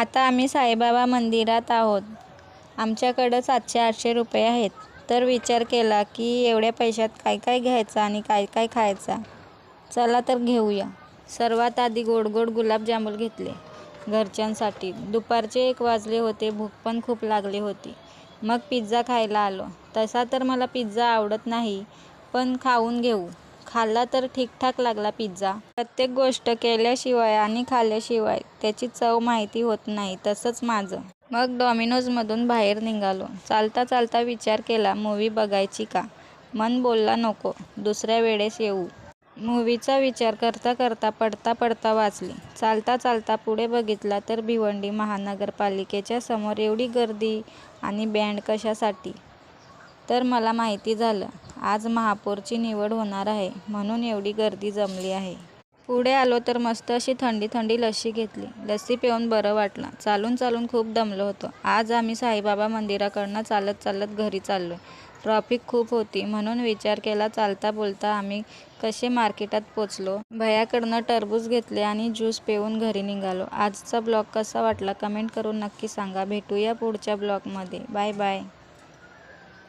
आता आम्ही साईबाबा मंदिरात आहोत. आमच्याकडं 700-800 रुपये आहेत. तर विचार केला की एवढ्या पैशात काय काय घ्यायचं आणि काय काय खायचा. चला तर घेऊया. सर्वात आधी गोड गोड गुलाबजामुन घेतले घरच्यांसाठी. दुपारचे 1 वाजले होते. भूक पण खूप लागली होती. मग पिझ्झा खायला आलो. तसा तर मला पिझ्झा आवडत नाही, पण खाऊन घेऊ. खाल्ला तर ठीकठाक लागला पिझ्झा. प्रत्येक गोष्ट केल्याशिवाय आणि खाल्ल्याशिवाय त्याची चव माहिती होत नाही, तसंच माझं. मग डॉमिनोजमधून बाहेर निघालो. चालता चालता विचार केला, मूव्ही बघायची का? मन बोलला नको, दुसऱ्या वेळेस येऊ. मूव्हीचा विचार करता करता पडता पडता वाचली. चालता चालता पुढे बघितला तर भिवंडी महानगरपालिकेच्या समोर एवढी गर्दी आणि बँड कशासाठी? तर मला माहिती झालं, आज महापौरची निवड होणार आहे, म्हणून एवढी गर्दी जमली आहे. पुढे आलो तर मस्त अशी थंडी थंडी लस्सी घेतली. लस्सी पिऊन बरं वाटलं. चालून चालून खूप दमलो होतो. आज आम्ही साईबाबा मंदिराकडनं चालत चालत घरी चाललोय. ट्रॅफिक खूप होती, म्हणून विचार केला चालता बोलता आम्ही कसे मार्केटात पोचलो. भैयाकडनं टरबूज घेतले आणि ज्यूस पिऊन घरी निघालो. आजचा ब्लॉग कसा वाटला कमेंट करून नक्की सांगा. भेटूया पुढच्या ब्लॉगमध्ये. Bye bye.